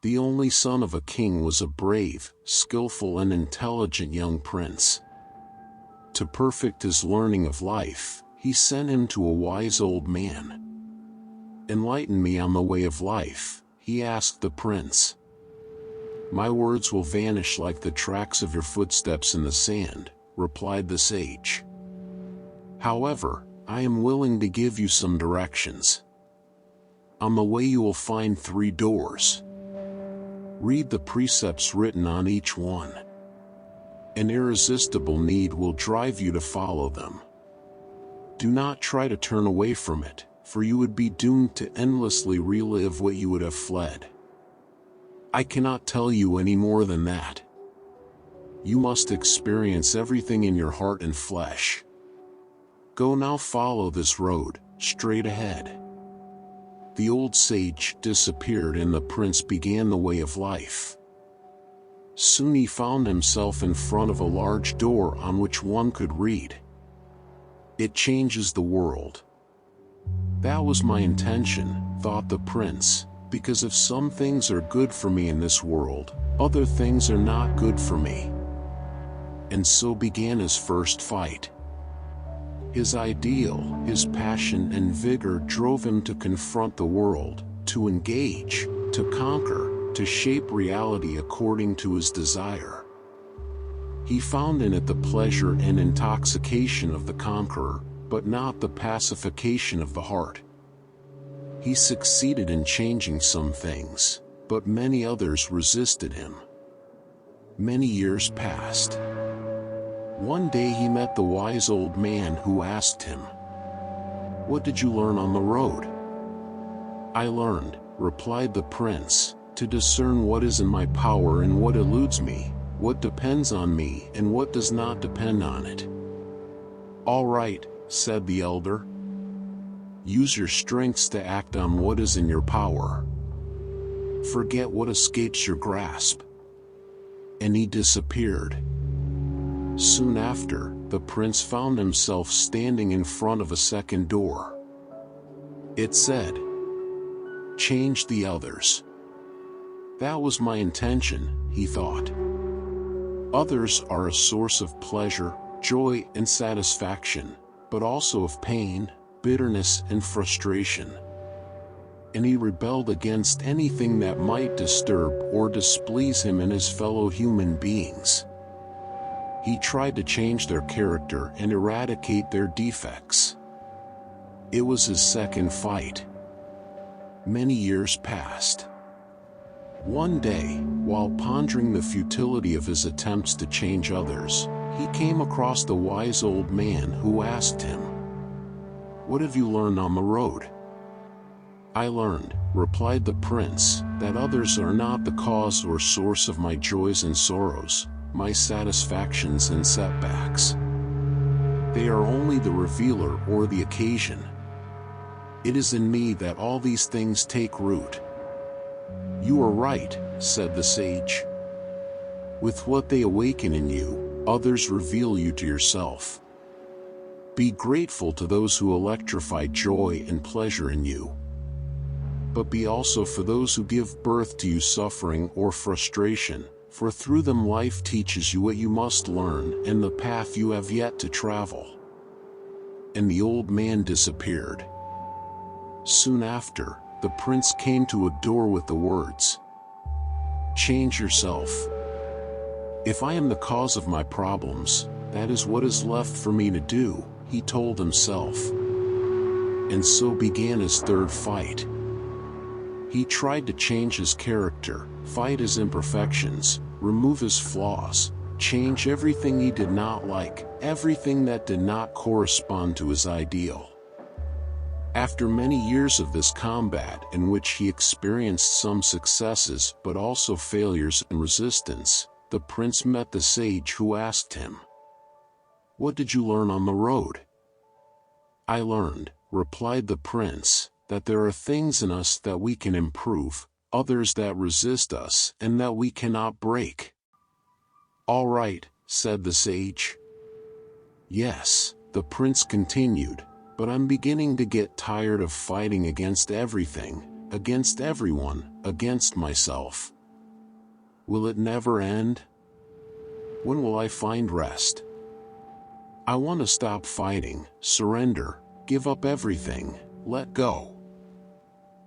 the only son of a king, was a brave, skillful and intelligent young prince. To perfect his learning of life, he sent him to a wise old man. "Enlighten me on the way of life," he asked the prince. "My words will vanish like the tracks of your footsteps in the sand," replied the sage. "However, I am willing to give you some directions. On the way you will find 3 doors. Read the precepts written on each one. An irresistible need will drive you to follow them. Do not try to turn away from it, for you would be doomed to endlessly relive what you would have fled. I cannot tell you any more than that. You must experience everything in your heart and flesh. Go now, follow this road, straight ahead." The old sage disappeared and the prince began the way of life. Soon he found himself in front of a large door on which one could read, "It changes the world." That was my intention, thought the prince, because if some things are good for me in this world, other things are not good for me. And so began his first fight. His ideal, his passion and vigor drove him to confront the world, to engage, to conquer, to shape reality according to his desire. He found in it the pleasure and intoxication of the conqueror, but not the pacification of the heart. He succeeded in changing some things, but many others resisted him. Many years passed. One day he met the wise old man who asked him, "What did you learn on the road?" "I learned," replied the prince, "to discern what is in my power and what eludes me, what depends on me and what does not depend on it." "All right," said the elder. "Use your strengths to act on what is in your power. Forget what escapes your grasp." And he disappeared. Soon after, the prince found himself standing in front of a second door. It said, "Change the others." That was my intention, he thought. Others are a source of pleasure, joy and satisfaction, but also of pain, bitterness and frustration. And he rebelled against anything that might disturb or displease him and his fellow human beings. He tried to change their character and eradicate their defects. It was his second fight. Many years passed. One day, while pondering the futility of his attempts to change others, he came across the wise old man who asked him, "What have you learned on the road?" "I learned," replied the prince, "that others are not the cause or source of my joys and sorrows, my satisfactions and setbacks. They are only the revealer or the occasion. It is in me that all these things take root." "You are right," said the sage. "With what they awaken in you, others reveal you to yourself. Be grateful to those who electrify joy and pleasure in you. But be also for those who give birth to you suffering or frustration, for through them life teaches you what you must learn and the path you have yet to travel." And the old man disappeared. Soon after, the prince came to a door with the words, "Change yourself. If I am the cause of my problems, that is what is left for me to do," he told himself. And so began his third fight. He tried to change his character, fight his imperfections, remove his flaws, change everything he did not like, everything that did not correspond to his ideal. After many years of this combat in which he experienced some successes but also failures and resistance, the prince met the sage who asked him, "What did you learn on the road?" "I learned," replied the prince, "that there are things in us that we can improve, others that resist us and that we cannot break." "All right," said the sage. "Yes," the prince continued, "but I'm beginning to get tired of fighting against everything, against everyone, against myself, Will it never end? When will I find rest? I want to stop fighting, surrender, give up everything, let go.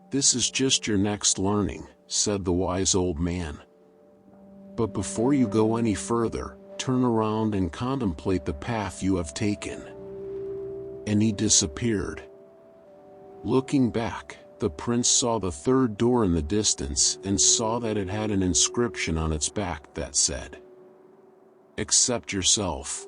This is just your next learning, said the wise old man. But before you go any further, turn around and contemplate the path you have taken. And he disappeared. Looking back, the prince saw the third door in the distance and saw that it had an inscription on its back that said, "Accept yourself."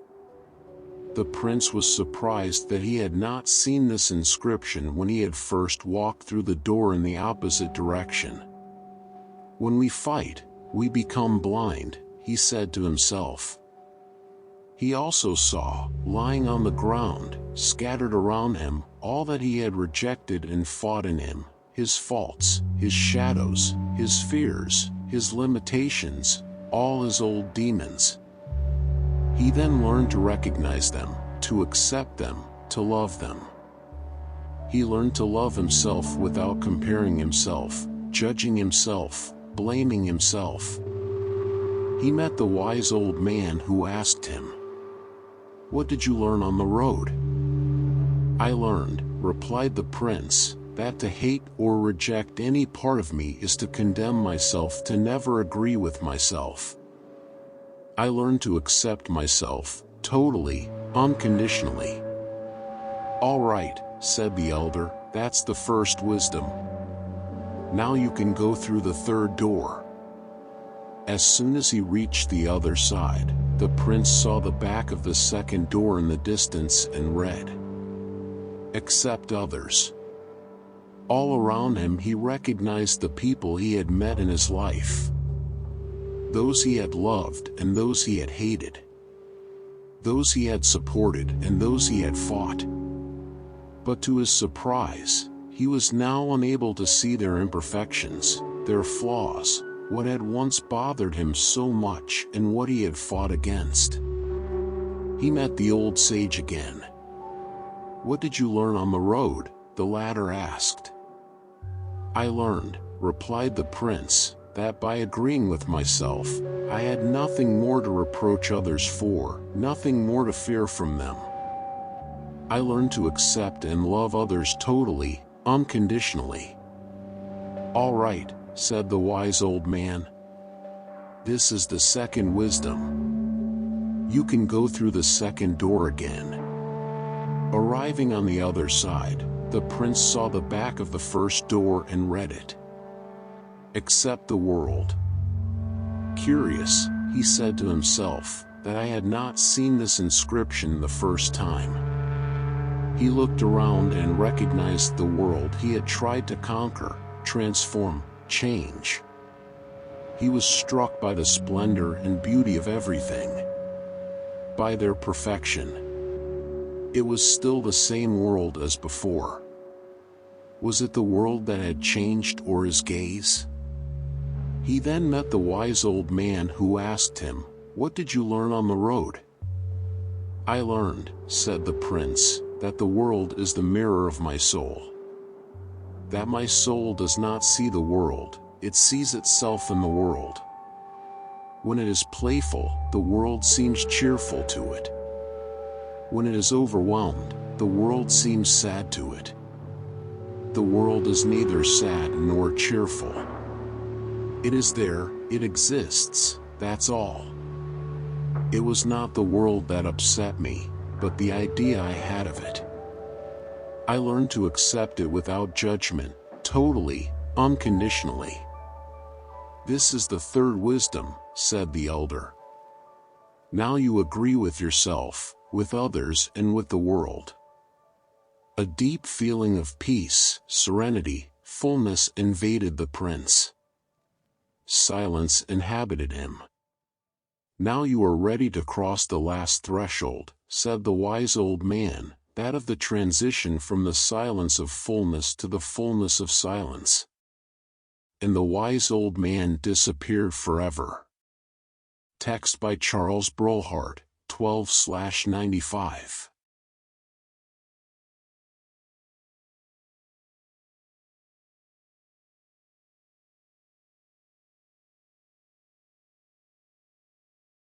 The prince was surprised that he had not seen this inscription when he had first walked through the door in the opposite direction. When we fight, we become blind, he said to himself. He also saw, lying on the ground, scattered around him, all that he had rejected and fought in him, his faults, his shadows, his fears, his limitations, all his old demons. He then learned to recognize them, to accept them, to love them. He learned to love himself without comparing himself, judging himself, blaming himself. He met the wise old man who asked him, "What did you learn on the road?" "I learned," replied the prince, "that to hate or reject any part of me is to condemn myself, to never agree with myself. I learned to accept myself, totally, unconditionally." "All right," said the elder, "that's the first wisdom. Now you can go through the third door." As soon as he reached the other side, the prince saw the back of the second door in the distance and read, "Accept others." All around him he recognized the people he had met in his life. Those he had loved and those he had hated. Those he had supported and those he had fought. But to his surprise, he was now unable to see their imperfections, their flaws, what had once bothered him so much and what he had fought against. He met the old sage again. "What did you learn on the road?" the latter asked. "I learned," replied the prince, "that by agreeing with myself, I had nothing more to reproach others for, nothing more to fear from them. I learned to accept and love others totally, unconditionally." "All right," said the wise old man. "This is the second wisdom. You can go through the second door again." Arriving on the other side, the prince saw the back of the first door and read it. "Accept the world." Curious, he said to himself, that I had not seen this inscription the first time. He looked around and recognized the world he had tried to conquer, transform, change. He was struck by the splendor and beauty of everything. By their perfection. It was still the same world as before. Was it the world that had changed or his gaze? He then met the wise old man who asked him, "What did you learn on the road?" "I learned," said the prince, "that the world is the mirror of my soul. That my soul does not see the world, it sees itself in the world. When it is playful, the world seems cheerful to it. When it is overwhelmed, the world seems sad to it. The world is neither sad nor cheerful. It is there, it exists, that's all. It was not the world that upset me, but the idea I had of it. I learned to accept it without judgment, totally, unconditionally." "This is the third wisdom," said the elder. "Now you agree with yourself, with others and with the world." A deep feeling of peace, serenity, fullness invaded the prince. Silence inhabited him. "Now you are ready to cross the last threshold," said the wise old man, that of the transition from the silence of fullness to the fullness of silence. And the wise old man disappeared forever. Text by Charles Brolhart, 12/95.